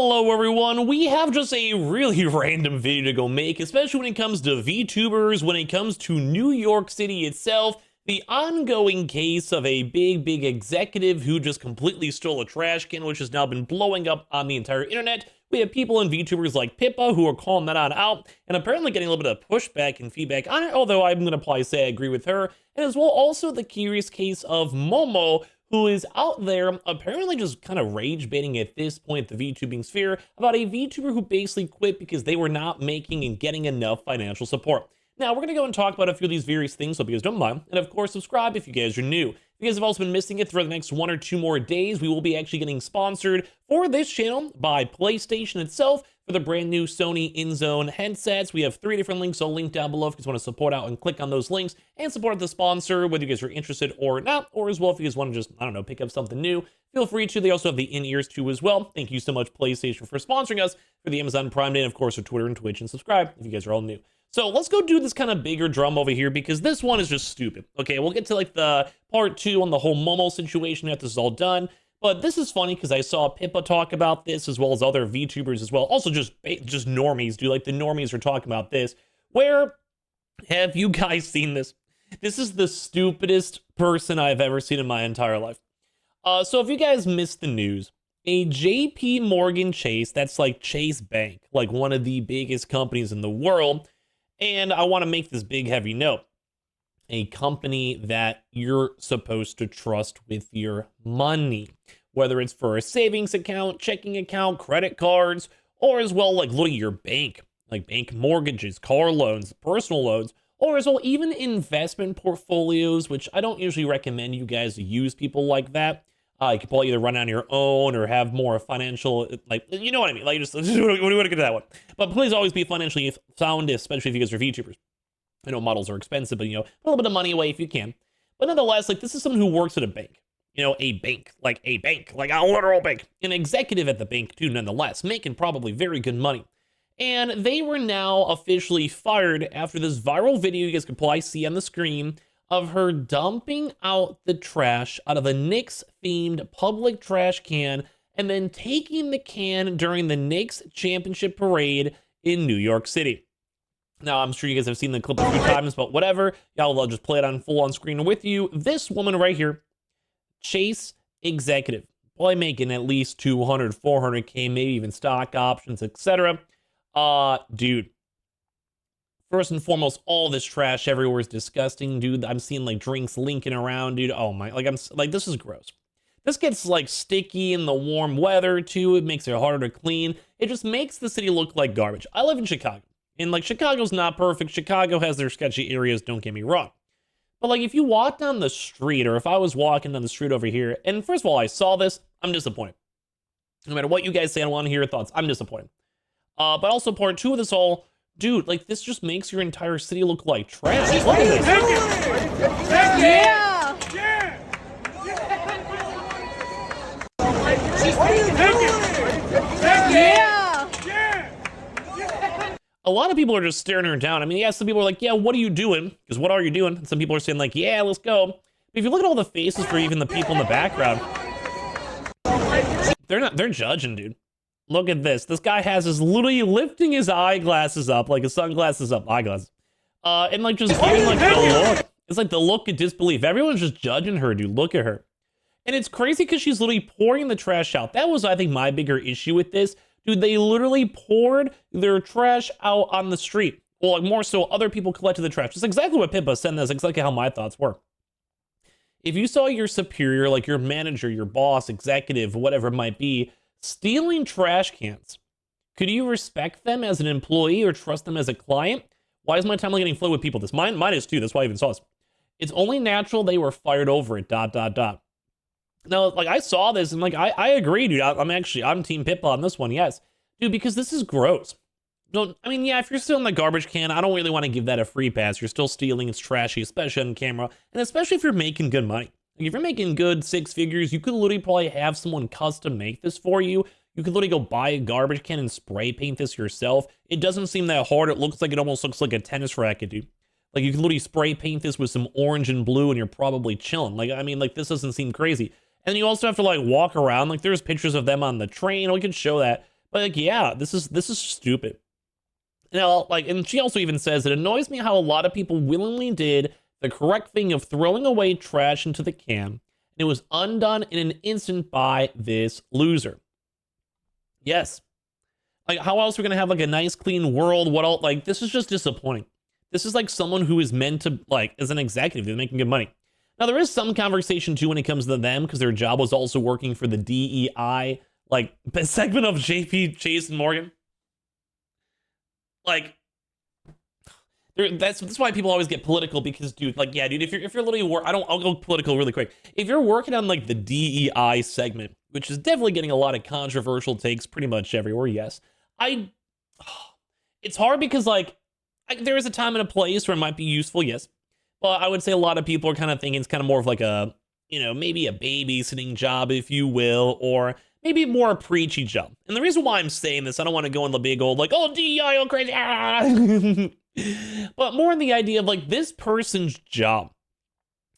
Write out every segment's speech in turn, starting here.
Hello everyone, we have just a really random video to go make, especially when it comes to VTubers, when it comes to New York City itself, the ongoing case of a big executive who just completely stole a trash can, which has now been blowing up on the entire internet. We have people and VTubers like Pippa who are calling that on out, and apparently getting a little bit of pushback and feedback on it, although I'm going to probably say I agree with her, and as well also the curious case of Momo, who is out there apparently just kind of rage baiting at this point the VTubing sphere about a VTuber who basically quit because they were not making and getting enough financial support. Now, we're going to go and talk about a few of these various things, so if you guys don't mind, and of course, subscribe if you guys are new. If you guys have also been missing it for the next 1 or 2 more days, we will be actually getting sponsored for this channel by PlayStation itself for the brand new Sony InZone headsets. We have 3 different links, so link down below if you guys want to support out and click on those links and support the sponsor, whether you guys are interested or not, or as well if you guys want to just, I don't know, pick up something new, feel free to. They also have the in-ears too as well. Thank you so much, PlayStation, for sponsoring us for the Amazon Prime Day, and of course, for Twitter and Twitch, and subscribe if you guys are all new. So let's go do this kind of bigger drum over here because this one is just stupid. Okay, we'll get to like the part 2 on the whole Momo situation after this is all done. But this is funny because I saw Pippa talk about this as well as other VTubers as well. Also just normies, dude. Like the normies are talking about this. Where have you guys seen this? This is the stupidest person I've ever seen in my entire life. So if you guys missed the news, a JP Morgan Chase, that's like Chase Bank, like one of the biggest companies in the world. And I want to make this big, heavy note. A company that you're supposed to trust with your money, whether it's for a savings account, checking account, credit cards, or as well, like literally your bank, like bank mortgages, car loans, personal loans, or as well, even investment portfolios, which I don't usually recommend you guys use people like that. You could probably either run on your own or have more financial, like, you know what I mean? Like, just we want to get to that one. But please always be financially sound, especially if you guys are VTubers. I know models are expensive, but, you know, put a little bit of money away if you can. But nonetheless, like, this is someone who works at a bank. You know, a bank, like a literal bank. An executive at the bank, too, nonetheless, making probably very good money. And they were now officially fired after this viral video you guys can probably see on the screen of her dumping out the trash out of a Knicks-themed public trash can and then taking the can during the Knicks championship parade in New York City. Now, I'm sure you guys have seen the clip a few times, but whatever. Y'all, I'll just play it on full on screen with you. This woman right here, Chase executive, probably making at least 200, 400K, maybe even stock options, etc. Dude. First and foremost, all this trash everywhere is disgusting, dude. I'm seeing like drinks linking around, dude. Oh my, like this is gross. This gets like sticky in the warm weather too. It makes it harder to clean. It just makes the city look like garbage. I live in Chicago, and like Chicago's not perfect. Chicago has their sketchy areas, don't get me wrong. But like if you walk down the street, or if I was walking down the street over here, and first of all, I saw this, I'm disappointed. No matter what you guys say, I want to hear your thoughts. I'm disappointed. But also part 2 of this all, dude, like, this just makes your entire city look like trash. Look at this. Yeah! A lot of people are just staring her down. I mean, yeah, some people are like, yeah, what are you doing? Because what are you doing? And some people are saying like, yeah, let's go. But if you look at all the faces for even the people in the background, they're judging, dude. Look at this. This guy has his literally lifting his eyeglasses up, like his sunglasses up, eyeglasses. And like just giving like the look. It's like the look of disbelief. Everyone's just judging her, dude. Look at her. And it's crazy because she's literally pouring the trash out. That was, I think, my bigger issue with this. Dude, they literally poured their trash out on the street. Well, like more so, other people collected the trash. It's exactly what Pippa said. That's exactly how my thoughts were. If you saw your superior, like your manager, your boss, executive, whatever it might be, stealing trash cans, could you respect them as an employee or trust them as a client? Why is my timeline getting flooded with people? This mine is too. That's why I even saw this. It's only natural they were fired over it. ... Now, like I saw this and like I agree, dude. I'm Team Pippa on this one. Yes, dude, because this is gross. I mean, yeah, if you're stealing the garbage can, I don't really want to give that a free pass. You're still stealing. It's trashy, especially on camera, and especially if you're making good money. Like if you're making good 6 figures, you could literally probably have someone custom make this for you. You could literally go buy a garbage can and spray paint this yourself. It doesn't seem that hard. It looks like it almost looks like a tennis racket, dude. Like you could literally spray paint this with some orange and blue and you're probably chilling. Like, I mean, like this doesn't seem crazy. And you also have to like walk around. Like there's pictures of them on the train. We can show that. But like, yeah, this is stupid. Now, like, and she also even says, it annoys me how a lot of people willingly did the correct thing of throwing away trash into the can, and it was undone in an instant by this loser. Yes. Like, how else are we gonna have like a nice, clean world? What else? Like, this is just disappointing. This is like someone who is meant to, like, as an executive, they're making good money. Now, there is some conversation too when it comes to them, because their job was also working for the DEI, like, segment of JP, Chase, and Morgan. Like, that's why people always get political, because, dude, like, yeah, dude, if you're literally I'll go political really quick. If you're working on like the DEI segment, which is definitely getting a lot of controversial takes pretty much everywhere, yes, it's hard because like there is a time and a place where it might be useful, yes, but I would say a lot of people are kind of thinking it's kind of more of like a, you know, maybe a babysitting job, if you will, or maybe more a preachy job. And the reason why I'm saying this, I don't want to go in the big old like, oh, DEI, oh, crazy, but more in the idea of like this person's job.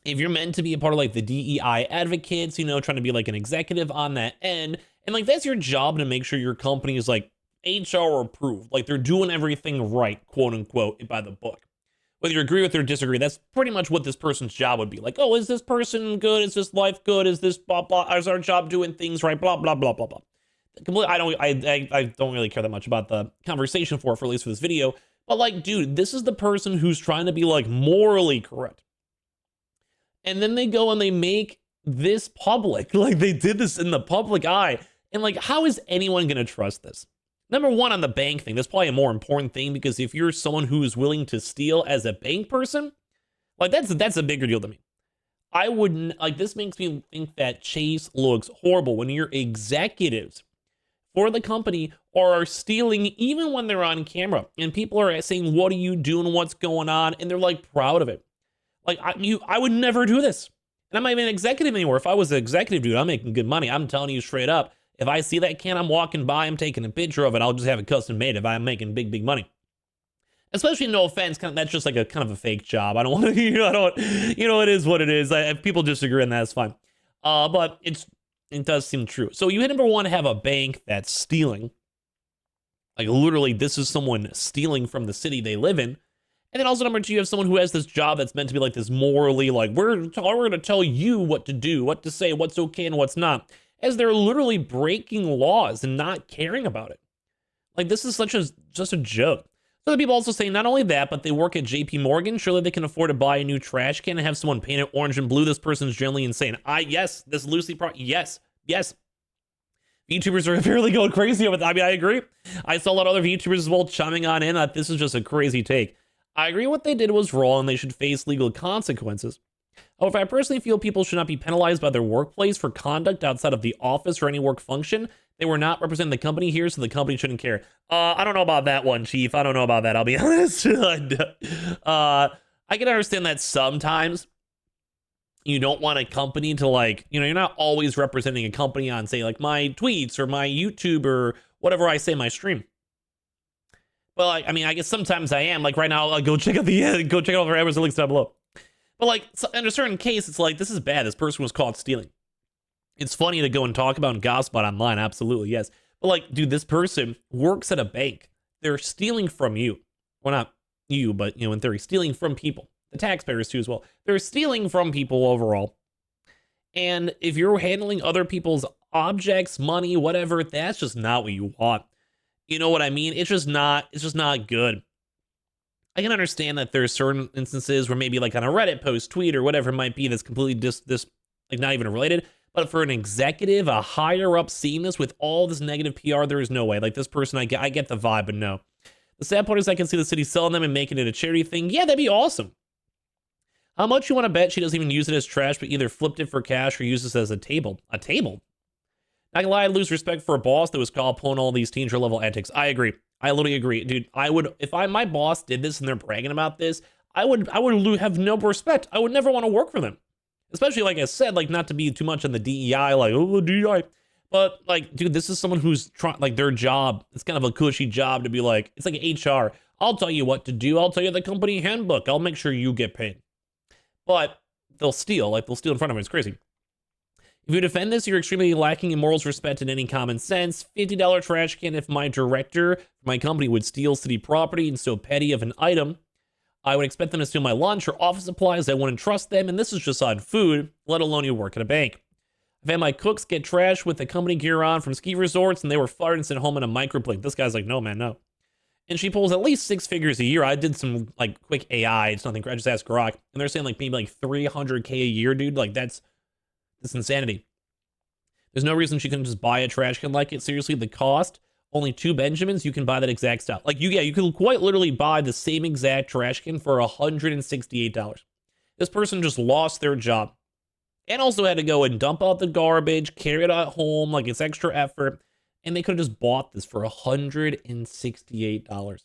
If you're meant to be a part of like the DEI advocates, you know, trying to be like an executive on that end, and like that's your job to make sure your company is like HR approved, like they're doing everything right, quote unquote, by the book. Whether you agree with or disagree, that's pretty much what this person's job would be. Like, oh, is this person good? Is this life good? Is this blah blah? Is our job doing things right? Blah blah blah blah blah. I don't really care that much about the conversation for at least for this video. But like, dude, this is the person who's trying to be like morally correct, and then they go and they make this public. Like they did this in the public eye, and like, how is anyone gonna trust this? Number one, on the bank thing, that's probably a more important thing, because if you're someone who is willing to steal as a bank person, like that's a bigger deal to me. I wouldn't, like, this makes me think that Chase looks horrible when your executives for the company are stealing even when they're on camera, and people are saying, what are you doing? What's going on? And they're like proud of it. Like I would never do this. And I'm not even an executive anymore. If I was an executive, dude, I'm making good money. I'm telling you straight up. If I see that can, I'm walking by, I'm taking a picture of it. I'll just have it custom made if I'm making big money. Especially, no offense, that's just like a kind of a fake job. I don't want to, it is what it is. If people disagree, and that's fine. But it does seem true. So you hit number one, have a bank that's stealing. Like literally, this is someone stealing from the city they live in. And then also number two, you have someone who has this job that's meant to be like this morally, like we're going to tell you what to do, what to say, what's okay and what's not, as they're literally breaking laws and not caring about it. Like, this is just a joke. So the people also say not only that, but they work at JP Morgan. Surely they can afford to buy a new trash can and have someone paint it orange and blue. This person's generally insane. Yes, this loosely yes. VTubers are apparently going crazy with it. I mean, I agree. I saw a lot of other VTubers as well chiming on in that this is just a crazy take. I agree what they did was wrong. They should face legal consequences. However, I personally feel people should not be penalized by their workplace for conduct outside of the office or any work function. They were not representing the company here, so the company shouldn't care. I don't know about that one, Chief. I don't know about that, I'll be honest. I can understand that sometimes you don't want a company to, like, you're not always representing a company on, say, like my tweets or my YouTube or whatever I say in my stream. Well, I mean, I guess sometimes I am. Like right now, I'll go check out all the Amazon links down below. But like, in a certain case, it's like, this is bad. This person was caught stealing. It's funny to go and talk about and gossip about online. Absolutely, yes. But like, dude, this person works at a bank. They're stealing from you. Well, not you, but, in theory, stealing from people. The taxpayers too as well. They're stealing from people overall. And if you're handling other people's objects, money, whatever, that's just not what you want. You know what I mean? It's just not good. I can understand that there's certain instances where maybe like on a Reddit post, tweet, or whatever it might be that's completely like not even related. But for an executive, a higher up seeing this with all this negative PR, there is no way. Like this person, I get the vibe, but no. The sad part is I can see the city selling them and making it a charity thing. Yeah, that'd be awesome. How much you want to bet she doesn't even use it as trash, but either flipped it for cash or uses it as a table? A table? Not gonna lie, I lose respect for a boss that was caught pulling all these teenager level antics. I agree. I literally agree, dude. I would, if my boss did this and they're bragging about this, I would have no respect. I would never want to work for them. Especially, like I said, like not to be too much on the DEI, like, oh, DEI. But like, dude, this is someone who's trying, like their job, it's kind of a cushy job to be like, it's like HR. I'll tell you what to do. I'll tell you the company handbook. I'll make sure you get paid. But they'll steal in front of me. It's crazy. If you defend this, you're extremely lacking in morals, respect, and any common sense. $50 trash can. If my director for my company would steal city property and so petty of an item, I would expect them to steal my lunch or office supplies. I wouldn't trust them, and this is just on food, let alone you work at a bank. I've had my cooks get trashed with the company gear on from ski resorts, and they were fired and sent home in a microplane. This guy's like, no, man, no. And she pulls at least 6 figures a year. I did some like quick AI. It's nothing. I just asked Grok, and they're saying like maybe like 300K a year, dude. Like that's insanity. There's no reason she couldn't just buy a trash can like it. Seriously, the cost, only 2 Benjamins, you can buy that exact stuff. Like you can quite literally buy the same exact trash can for $168. This person just lost their job and also had to go and dump out the garbage, carry it out home, like it's extra effort. And they could have just bought this for $168.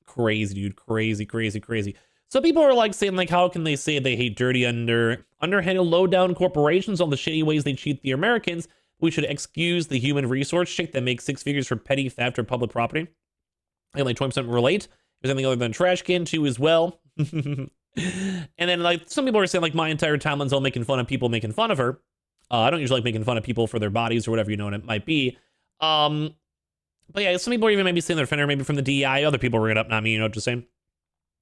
Crazy, dude. Crazy, crazy, crazy. So people are like saying, like, how can they say they hate dirty, underhanded, low-down corporations, all the shady ways they cheat the Americans? We should excuse the human resource chick that makes 6 figures for petty theft or public property. I only 20% relate. There's anything other than trash can too as well. And then like some people are saying like my entire timeline's all making fun of people making fun of her. I don't usually like making fun of people for their bodies or whatever, you know what it might be. But yeah, some people are even maybe saying they're defender maybe from the DEI. Other people bring it up, not me, you know, just saying.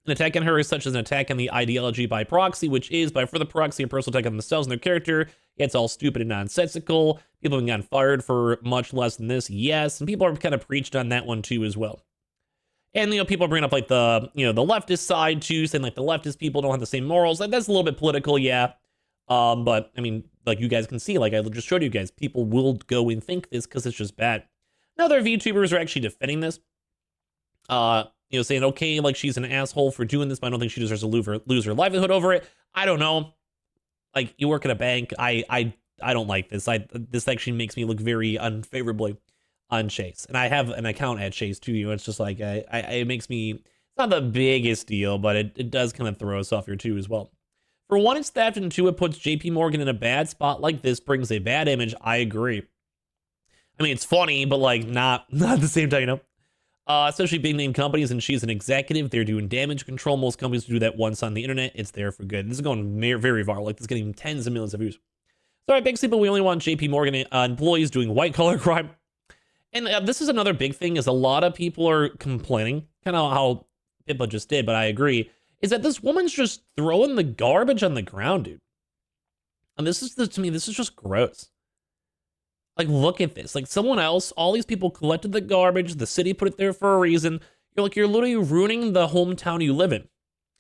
An attack on her is such as an attack on the ideology by proxy, which is by further proxy a personal attack on themselves and their character. Yeah, it's all stupid and nonsensical. People have gotten fired for much less than this, yes. And people are kind of preached on that one too as well. And, you know, people are bringing up like the, you know, the leftist side too, saying like the leftist people don't have the same morals. Like, that's a little bit political, yeah. But I mean, like you guys can see, like I just showed you guys, people will go and think this because it's just bad. Now, other VTubers are actually defending this. You know, saying, okay, like she's an asshole for doing this, but I don't think she deserves to lose her livelihood over it. I don't know. Like, you work at a bank. I don't like this. This actually makes me look very unfavorably on Chase. And I have an account at Chase too. You know, it's just like, it makes me, it's not the biggest deal, but it does kind of throw us off here too as well. For one, it's theft, and 2, it puts JP Morgan in a bad spot like this, brings a bad image. I agree. I mean, it's funny, but like not at the same time, you know? Especially big name companies, and she's an executive. They're doing damage control. Most companies do that once on the internet. It's there for good. This is going very viral. Like, this is getting tens of millions of views. So, all right, basically, but we only want JP Morgan employees doing white collar crime. And this is another big thing, is a lot of people are complaining, kind of how Pippa just did, but I agree, is that this woman's just throwing the garbage on the ground, dude. And this is, to me, this is just gross. Like, look at this. Like, someone else, all these people collected the garbage. The city put it there for a reason. You're literally ruining the hometown you live in.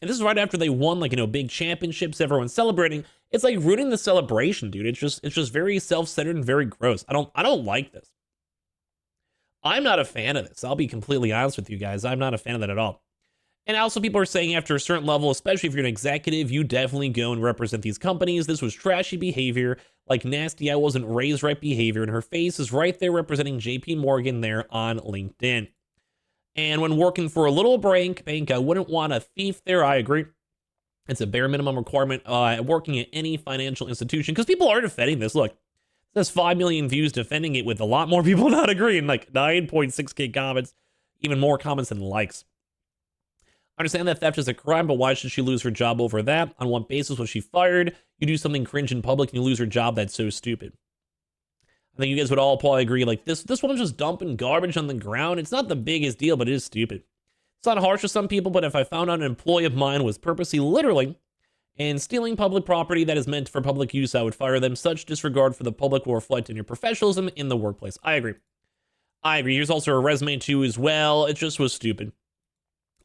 And this is right after they won, like, you know, big championships, everyone's celebrating. It's like ruining the celebration, dude. It's just very self-centered and very gross. I don't like this. I'm not a fan of this. I'll be completely honest with you guys. I'm not a fan of that at all. And also, people are saying after a certain level, especially if you're an executive, you definitely go and represent these companies. This was trashy behavior, like nasty, I wasn't raised right behavior, and her face is right there representing JP Morgan there on LinkedIn. And when working for a little bank, I wouldn't want a thief there. I agree. It's a bare minimum requirement working at any financial institution, because people are defending this. Look, there's 5 million views defending it with a lot more people not agreeing, like 9.6K comments, even more comments than likes. I understand that theft is a crime, but why should she lose her job over that? On what basis was she fired? You do something cringe in public and you lose her job. That's so stupid. I think you guys would all probably agree, like, this woman's just dumping garbage on the ground. It's not the biggest deal, but it is stupid. It's not harsh to some people, but if I found out an employee of mine was purposely littering and stealing public property that is meant for public use, I would fire them. Such disregard for the public will reflect in your professionalism in the workplace. I agree. Here's also her resume too as well. It just was stupid.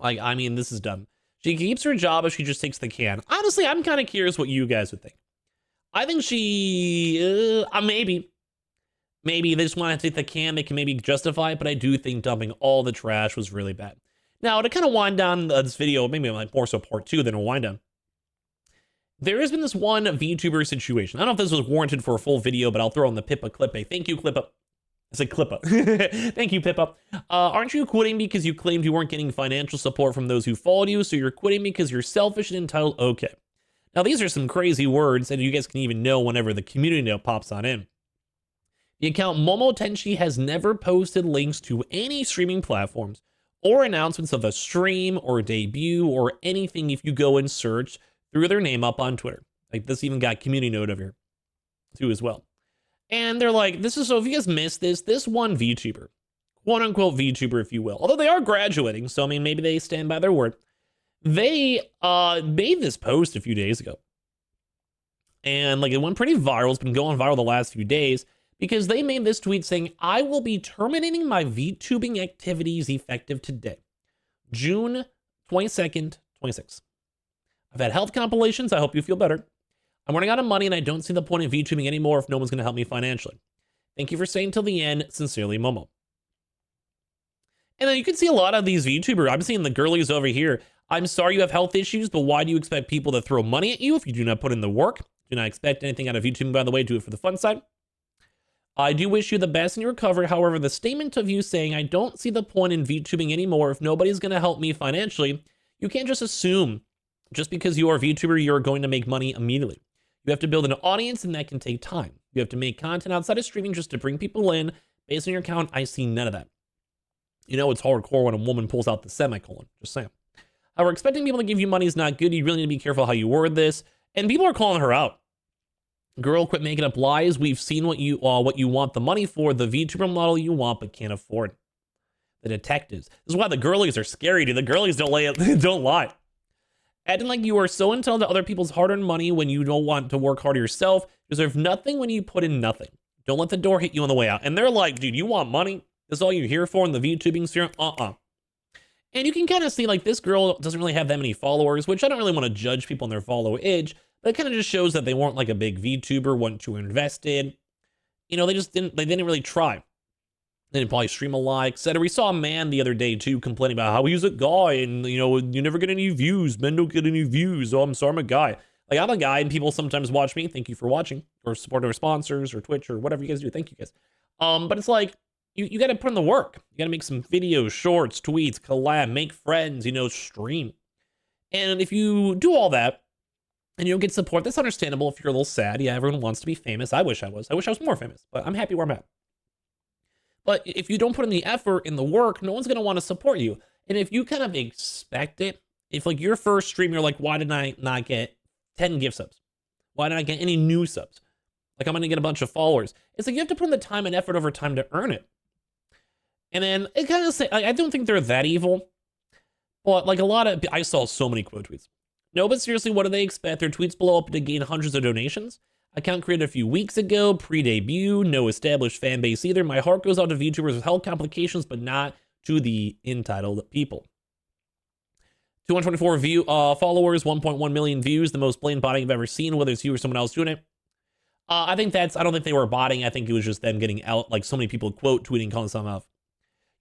Like, I mean, this is dumb. She keeps her job if she just takes the can. Honestly, I'm kind of curious what you guys would think. I think she, maybe they just want to take the can. They can maybe justify it, but I do think dumping all the trash was really bad. Now, to kind of wind down this video, maybe like more so part 2 than a wind down. There has been this one VTuber situation. I don't know if this was warranted for a full video, but I'll throw in the Pippa clip. Thank you, Pippa. I said Clippa. Thank you, Pippa. Aren't you quitting because you claimed you weren't getting financial support from those who followed you, so you're quitting because you're selfish and entitled? Okay. Now, these are some crazy words, and you guys can even know whenever the community note pops on in. The account Momo Tenchi has never posted links to any streaming platforms or announcements of a stream or debut or anything if you go and search through their name up on Twitter. Like, this even got community note over here. too as well. And they're like, this is, so if you guys missed this one VTuber, quote unquote VTuber, if you will, although they are graduating, so I mean, maybe they stand by their word. They made this post a few days ago. And like it went pretty viral. It's been going viral the last few days because they made this tweet saying, I will be terminating my VTubing activities effective today, June 22nd, 26. I've had health compilations. I hope you feel better. I'm running out of money and I don't see the point in VTubing anymore if no one's going to help me financially. Thank you for staying till the end. Sincerely, Momo. And then you can see a lot of these VTubers. I'm seeing the girlies over here. I'm sorry you have health issues, but why do you expect people to throw money at you if you do not put in the work? Do not expect anything out of VTubing, by the way. Do it for the fun side. I do wish you the best in your recovery. However, the statement of you saying, I don't see the point in VTubing anymore if nobody's going to help me financially, you can't just assume just because you are a VTuber, you're going to make money immediately. You have to build an audience, and that can take time. You have to make content outside of streaming just to bring people in. Based on your account, I see none of that. You know, it's hardcore when a woman pulls out the semicolon. Just saying. However, expecting people to give you money is not good. You really need to be careful how you word this. And people are calling her out. Girl, quit making up lies. We've seen what you want the money for, the VTuber model you want but can't afford. The detectives. This is why the girlies are scary, dude. The girlies don't lie. Acting like you are so entitled to other people's hard-earned money when you don't want to work hard yourself. You deserve nothing when you put in nothing. Don't let the door hit you on the way out. And they're like, dude, you want money? This is all you're here for in the VTubing sphere? And you can kind of see like this girl doesn't really have that many followers, which I don't really want to judge people on their follow age, but it kind of just shows that they weren't like a big VTuber, weren't too invested. You know, they didn't really try. They didn't probably stream a lot, etc. We saw a man the other day too complaining about how he's a guy and, you know, you never get any views. Men don't get any views. Oh, I'm sorry, I'm a guy. Like, I'm a guy and people sometimes watch me. Thank you for watching, or support our sponsors or Twitch or whatever you guys do. Thank you guys. But it's like, you got to put in the work. You got to make some videos, shorts, tweets, collab, make friends, you know, stream. And if you do all that and you don't get support, that's understandable if you're a little sad. Yeah, everyone wants to be famous. I wish I was more famous, but I'm happy where I'm at. But if you don't put in the effort in the work, no one's going to want to support you. And if you kind of expect it, if like your first stream, you're like, why did I not get 10 gift subs? Why did I get any new subs? Like, I'm going to get a bunch of followers. It's like you have to put in the time and effort over time to earn it. And then it kind of say, I don't think they're that evil, but like I saw so many quote tweets. No, but seriously, what do they expect? Their tweets blow up to gain hundreds of donations. Account created a few weeks ago, pre-debut, no established fan base either. My heart goes out to VTubers with health complications, but not to the entitled people. 224 followers, 1.1 million views, the most blatant botting I've ever seen, whether it's you or someone else doing it. I don't think they were botting. I think it was just them getting out, like so many people quote tweeting, calling something out.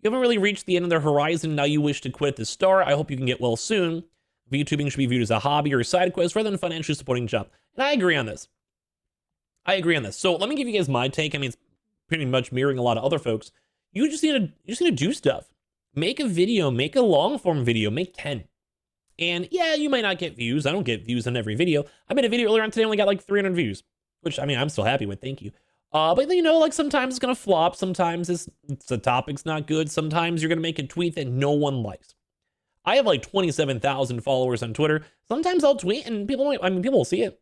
You haven't really reached the end of their horizon. Now you wish to quit at the start. I hope you can get well soon. VTubing should be viewed as a hobby or a side quest rather than a financially supporting job. And I agree on this. So let me give you guys my take. I mean, it's pretty much mirroring a lot of other folks. You just need to do stuff. Make a video, make a long form video, make 10. And yeah, you might not get views. I don't get views on every video. I made a video earlier on today, only got like 300 views, which I mean, I'm still happy with, thank you. But you know, like sometimes it's gonna flop. Sometimes the topic's not good. Sometimes you're gonna make a tweet that no one likes. I have like 27,000 followers on Twitter. Sometimes I'll tweet and people will see it.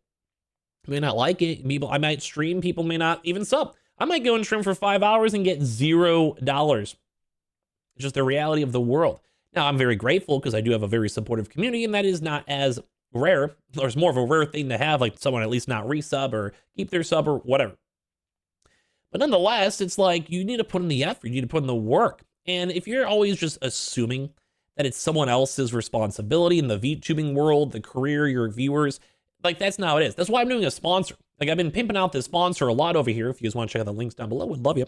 May not like it. I might stream. People may not even sub. I might go and stream for 5 hours and get $0. It's just the reality of the world. Now, I'm very grateful because I do have a very supportive community, and that is not as rare. There's more of a rare thing to have, like someone at least not resub or keep their sub or whatever. But nonetheless, it's like you need to put in the effort. You need to put in the work. And if you're always just assuming that it's someone else's responsibility in the VTubing world, the career, your viewers, like that's not how it is. That's why I'm doing a sponsor. Like I've been pimping out this sponsor a lot over here. If you guys want to check out the links down below, would love you.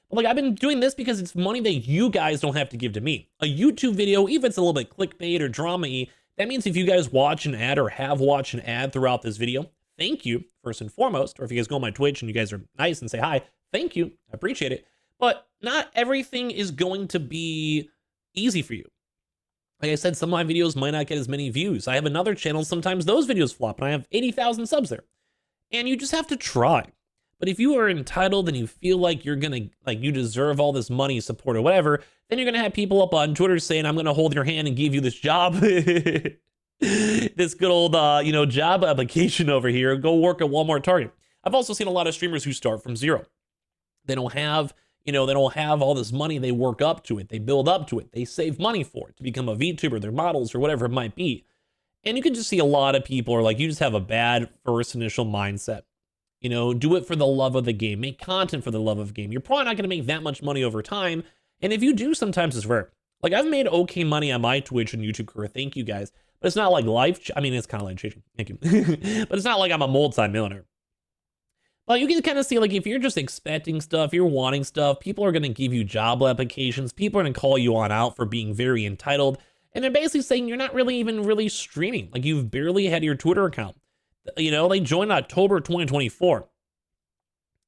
But like I've been doing this because it's money that you guys don't have to give to me. A YouTube video, even if it's a little bit clickbait or drama-y, that means if you guys watch an ad or have watched an ad throughout this video, thank you, first and foremost. Or if you guys go on my Twitch and you guys are nice and say hi, thank you, I appreciate it. But not everything is going to be easy for you. Like I said, some of my videos might not get as many views. I have another channel, sometimes those videos flop, and I have 80,000 subs there. And you just have to try. But if you are entitled and you feel like you're gonna, like you deserve all this money, support, or whatever, then you're gonna have people up on Twitter saying, I'm gonna hold your hand and give you this job. This good old, job application over here. Go work at Walmart, Target. I've also seen a lot of streamers who start from zero. They don't have, they don't have all this money. They work up to it. They build up to it. They save money for it to become a VTuber, their models or whatever it might be. And you can just see a lot of people are like, you just have a bad first initial mindset. Do it for the love of the game. Make content for the love of the game. You're probably not going to make that much money over time. And if you do, sometimes it's rare. Like, I've made okay money on my Twitch and YouTube career. Thank you guys. But it's not like I mean, it's kind of life changing. Thank you. But it's not like I'm a multi-millionaire. But you can kind of see, like, if you're just expecting stuff, you're wanting stuff, people are going to give you job applications. People are going to call you on out for being very entitled. And they're basically saying you're not really streaming. Like, you've barely had your Twitter account. They joined October 2024.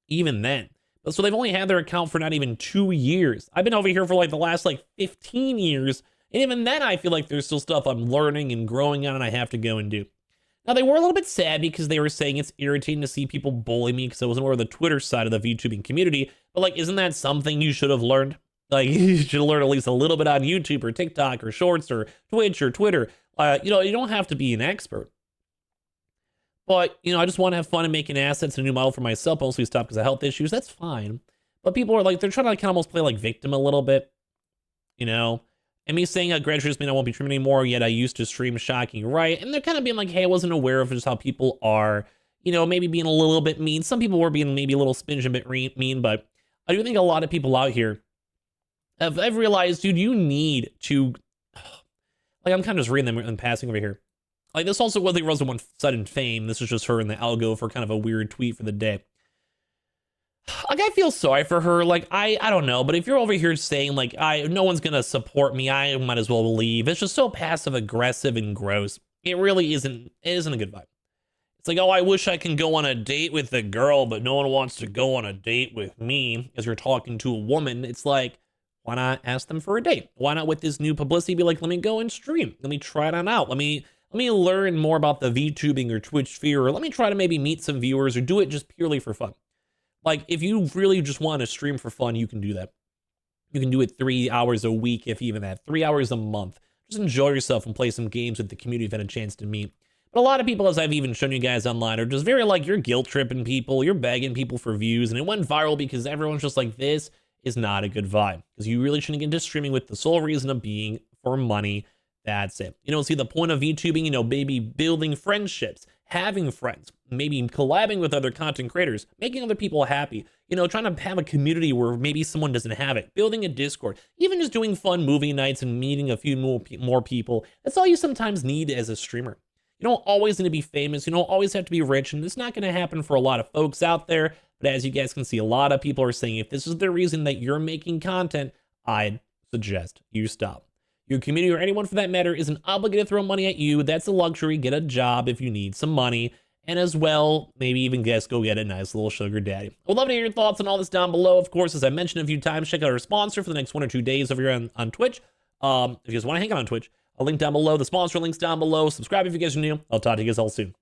Even then. But so they've only had their account for not even 2 years. I've been over here for like the last 15 years. And even then, I feel like there's still stuff I'm learning and growing on and I have to go and do. Now, they were a little bit sad because they were saying it's irritating to see people bully me because I wasn't over the Twitter side of the VTubing community. But like, isn't that something you should have learned? Like, you should learn at least a little bit on YouTube or TikTok or Shorts or Twitch or Twitter. You don't have to be an expert. But, I just want to have fun and making assets and a new model for myself. Mostly stop because of health issues. That's fine. But people are like, they're trying to kind of almost play like victim a little bit. And me saying graduate doesn't mean I won't be streaming anymore, yet I used to stream shocking, right? And they're kind of being like, hey, I wasn't aware of just how people are, maybe being a little bit mean. Some people were being maybe a little spinge a bit mean, but I do think a lot of people out here have realized, dude, you need to, like, I'm kind of just reading them and passing over here. Like, this also wasn't Rosa one sudden fame. This is just her in the algo for kind of a weird tweet for the day. Like, I feel sorry for her. Like, I don't know. But if you're over here saying, like, no one's going to support me, I might as well leave. It's just so passive aggressive and gross. It really isn't. It isn't a good vibe. It's like, oh, I wish I can go on a date with a girl, but no one wants to go on a date with me as you're talking to a woman. It's like, why not ask them for a date? Why not with this new publicity be like, let me go and stream. Let me try it on out. Let me learn more about the VTubing or Twitch sphere, or let me try to maybe meet some viewers or do it just purely for fun. Like, if you really just want to stream for fun, you can do that. You can do it 3 hours a week, if even that, 3 hours a month. Just enjoy yourself and play some games with the community you've had a chance to meet. But a lot of people, as I've even shown you guys online, are just very like, you're guilt tripping people, you're begging people for views, and it went viral because everyone's just like, this is not a good vibe. Because you really shouldn't get into streaming with the sole reason of being for money. That's it. See the point of VTubing, maybe building friendships, having friends, maybe collabing with other content creators, making other people happy, trying to have a community where maybe someone doesn't have it, building a Discord, even just doing fun movie nights and meeting a few more people. That's all you sometimes need as a streamer. You don't always need to be famous. You don't always have to be rich, and it's not going to happen for a lot of folks out there. But as you guys can see, a lot of people are saying if this is the reason that you're making content, I'd suggest you stop. Your community, or anyone for that matter, isn't obligated to throw money at you. That's a luxury. Get a job if you need some money. And as well, maybe even go get a nice little sugar daddy. I would love to hear your thoughts on all this down below. Of course, as I mentioned a few times, check out our sponsor for the next 1 or 2 days over here on Twitch. If you guys want to hang out on Twitch, I'll link down below. The sponsor link's down below. Subscribe if you guys are new. I'll talk to you guys all soon.